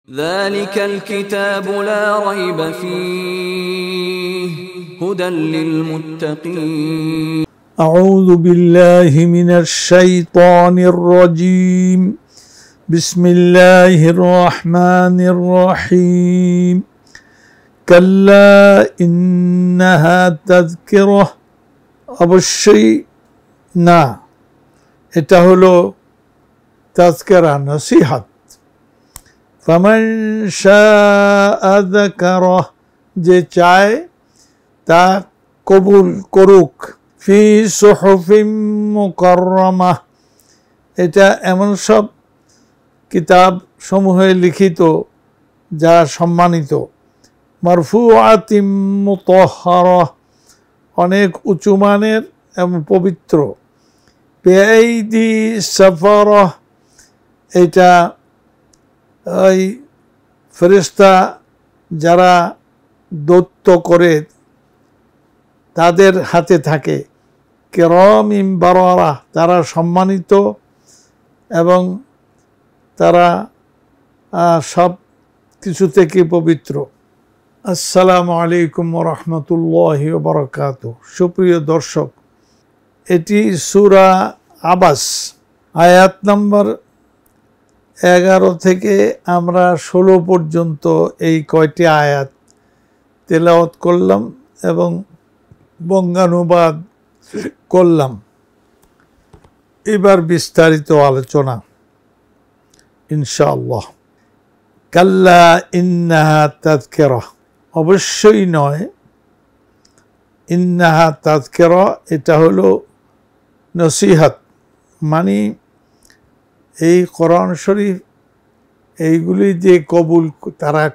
ذلك الكتاب لا ريب فيه هدى للمتقين. أعوذ بالله من الشيطان الرجيم. بسم الله الرحمن الرحيم. كلا إنها تذكرة অবশ্যই না, এটা হলো তাযকিরা, নসিহত। ফামান শাআ যাকারাহ, যে চায় তা কবুল করুক। ফি সুহুফিন মুকাররামাহ, এটা এমন সব কিতাব সমূহে লিখিত যা সম্মানিত। মারফুআতিন মুতাহহারাহ, অনেক উঁচু মানের এবং পবিত্র। বিআইদি সাফারাহ, এটা ওই ফেরেশতা যারা দৌত্য করে তাদের হাতে থাকে। কিরামিন বারারা, তারা সম্মানিত এবং তারা সব কিছু থেকে পবিত্র। আসসালামু আলাইকুম ওয়া রাহমাতুল্লাহি ওয়া বারাকাতুহু। সুপ্রিয় দর্শক, এটি সূরা আবাস, আয়াত নম্বর 11 থেকে আমরা 16 পর্যন্ত এই কয়টি আয়াত তেলাওয়াত করলাম এবং বঙ্গানুবাদ করলাম। এবার বিস্তারিত আলোচনা ইনশাআল্লাহ। কাল্লা ইন্নাহা তাযকিরা, অবশ্যই নয়। ইন্নাহা তাযকিরা, এটা হলো নসিহত। মানে এই কোরআন শরীফ এইগুলি যে কবুল তারা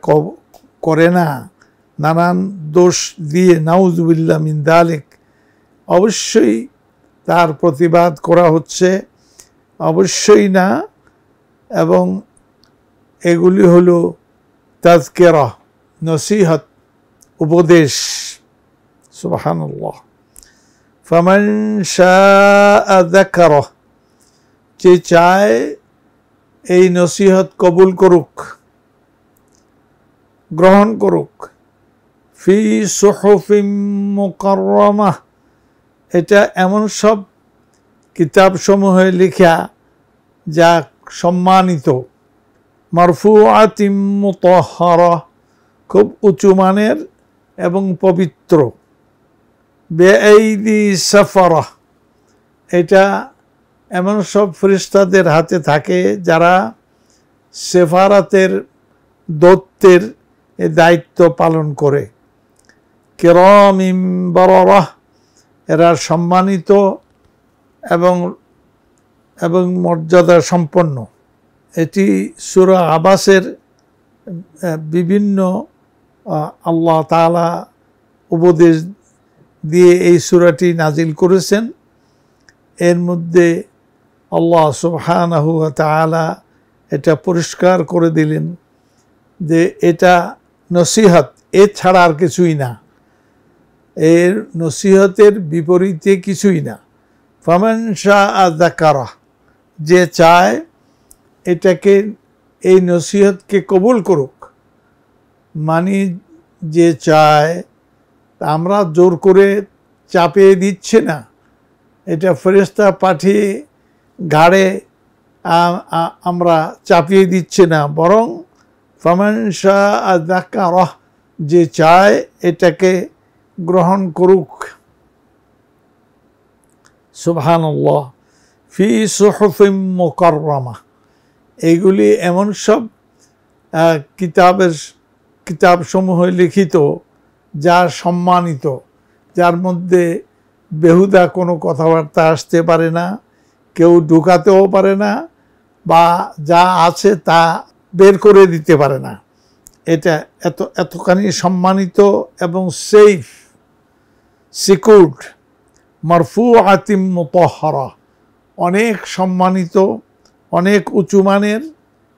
করে না, নানান দোষ দিয়ে, নাউযুবিল্লাহ মিন যালিক, অবশ্যই তার প্রতিবাদ করা হচ্ছে। অবশ্যই না, এবং এগুলি হলো তাযকিরা, নসিহত, উপদেশ। সুবহানাল্লাহ। ফামান শাআ যাকারাহ, যে চায় এই নসিহত কবুল করুক, গ্রহণ করুক। ফি সুহুফিন মুকাররামাহ, এটা এমন সব কিতাব সমূহে লেখা যা সম্মানিত। মারফুআতিন মুতাহহারাহ, খুব উঁচু মানের এবং পবিত্র। বিআইদি সাফারাহ, এটা এমন সব ফেরেশতাদের হাতে থাকে যারা সেফারাতের, দৌত্যের দায়িত্ব পালন করে। কিরামিন বারারাহ, এরা সম্মানিত এবং মর্যাদা সম্পন্ন। এটি সূরা আবাসের বিভিন্ন আল্লাহ তাআলা উপদেশ দিয়ে এই সূরাটি নাজিল করেছেন। এর মধ্যে আল্লাহ সুবহানাহু ওয়া তাআলা এটা পরিষ্কার করে দিলেন যে এটা নসিহত, এছাড়া আর কিছুই না, এর নসিহতের বিপরীতে কিছুই না। ফামান শাআ যাকারাহ, যে চায় এটাকে, এই নসিহতকে কবুল করুক। মানে যে চায়, আমরা জোর করে চাপিয়ে দিচ্ছে না, এটা ফেরেশতা পাঠিয়ে ঘাড়ে আমরা চাপিয়ে দিচ্ছে না, বরং ফামান শাআ যাকারাহ, যে চায় এটাকে গ্রহণ করুক। সুবহানাল্লাহ। ফি সুহুফিন মুকাররামাহ, এইগুলি এমন সব কিতাব সমূহে লিখিত যা সম্মানিত, যার মধ্যে বেহুদা কোনো কথাবার্তা আসতে পারে না, কেউ ঢুকাতেও পারে না, বা যা আছে তা বের করে দিতে পারে না। এটা এতখানি সম্মানিত এবং সেফ, সিকিউরড। মারফুআতিন মুতাহহারা, অনেক সম্মানিত, অনেক উঁচু মানের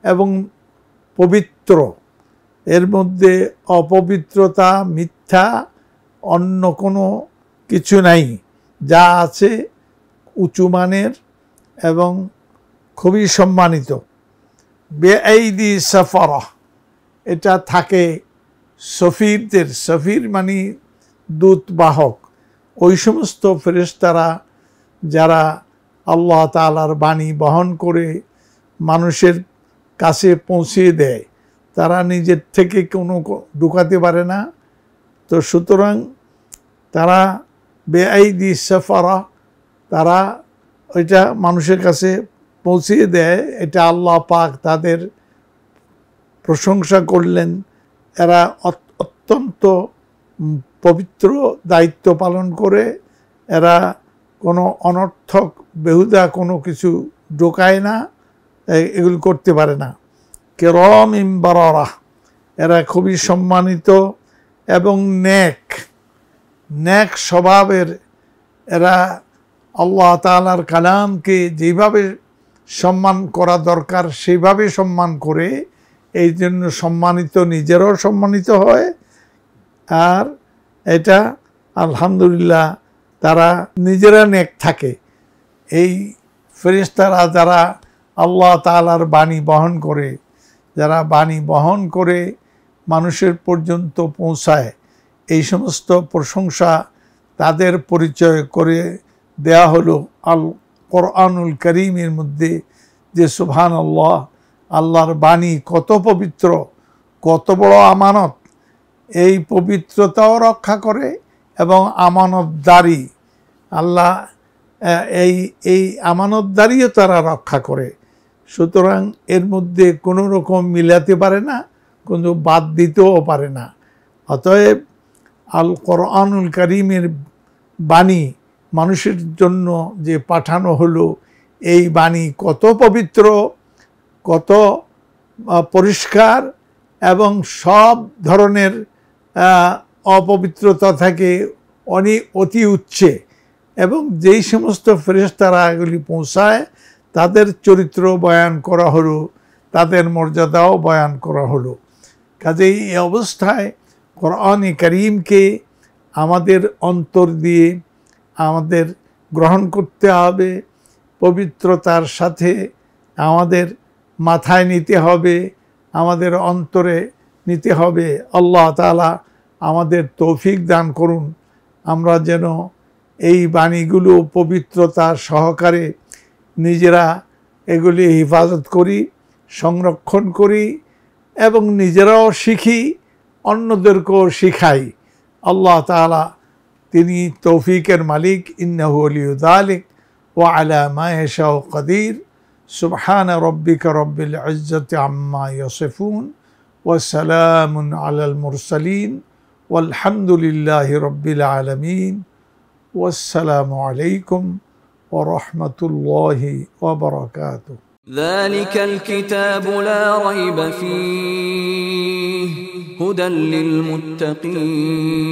এবং পবিত্র। এর মধ্যে অপবিত্রতা, মিথ্যা, অন্য কোনো কিছু নাই। যা আছে উঁচু মানের এবং খুবই সম্মানিত। বেআইদি সাফারা, এটা থাকে সফিরদের, সফির মানে দূত বাহক, ওই সমস্ত ফেরেশতারা যারা আল্লাহ তাআলার বাণী বহন করে মানুষের কাছে পৌঁছিয়ে দেয়, তারা নিজের থেকে কোনো ঢুকাতে পারে না। তো সুতরাং তারা বেআইদি সাফারা, তারা ওইটা মানুষের কাছে পৌঁছিয়ে দেয়। এটা আল্লাহ পাক তাদের প্রশংসা করলেন। এরা অত্যন্ত পবিত্র দায়িত্ব পালন করে, এরা কোনো অনর্থক বেহুদা কোনো কিছু ঢোকায় না, এগুলো করতে পারে না। কিরামিন বারারা, এরা খুবই সম্মানিত এবং নেক স্বভাবের। এরা আল্লাহ তাআলার কালামকে যেভাবে সম্মান করা দরকার সেইভাবে সম্মান করে, এই জন্য সম্মানিত, নিজেরাও সম্মানিত হয়। আর এটা আলহামদুলিল্লাহ তারা নিজেরা নেক থাকে। এই ফেরেশতারা যারা আল্লাহ তাআলার বাণী বহন করে, যারা বাণী বহন করে মানুষের পর্যন্ত পৌঁছায়, এই সমস্ত প্রশংসা তাদের পরিচয় করে দেয়া হলো আল কোরআনুল কারীমের মধ্যে, যে সুবহানাল্লাহ, আল্লাহর বাণী কত পবিত্র, কত বড় আমানত। এই পবিত্রতাও রক্ষা করে এবং আমানতদারি, আল্লাহ এই আমানতদারিও তারা রক্ষা করে। সুতরাং এর মধ্যে কোনো রকম মিলাতে পারে না, কোনো বাদ দিতেও পারে না। অতএব আল কোরআনুল কারীমের বাণী মানুষের জন্য যে পাঠানো হলো, এই বাণী কত পবিত্র, কত পরিষ্কার এবং সব ধরনের অপবিত্রতা থেকে অতি উচ্চে, এবং যেই সমস্ত ফেরেশতারা এগুলি পৌঁছায় তাদের চরিত্র বয়ান করা হলো, তাদের মর্যাদাও বয়ান করা হলো। কাজেই এই অবস্থায় কোরআনে কারীমকে আমাদের অন্তর দিয়ে আমাদের গ্রহণ করতে হবে, পবিত্রতার সাথে আমাদের মাথায় নিতে হবে, আমাদের অন্তরে নিতে হবে। আল্লাহ তাআলা আমাদের তৌফিক দান করুন, আমরা যেন এই বাণীগুলো পবিত্রতার সহকারে নিজেরা এগুলি হেফাজত করি, সংরক্ষণ করি এবং নিজেরাও শিখি, অন্যদেরকেও শিখাই। আল্লাহ তাআলা তিনি তৌফিকের মালিক। ইন্নাহু ওয়ালিয়্যু যালিক ওয়া আলা মা ইয়াশাউ কাদির। সুবহানা রাব্বিকা রাব্বিল ইজ্জাতি আম্মা ইয়াসিফুন ওয়া সালামুন আলাল মুরসালিন ওয়ালহামদুলিল্লাহি রাব্বিল আলামিন। ওয়াসসালামু আলাইকুম ওয়া রাহমাতুল্লাহি ওয়া বারাকাতুহু। ذلك الكتاب لا ريب فيه هدى للمتقين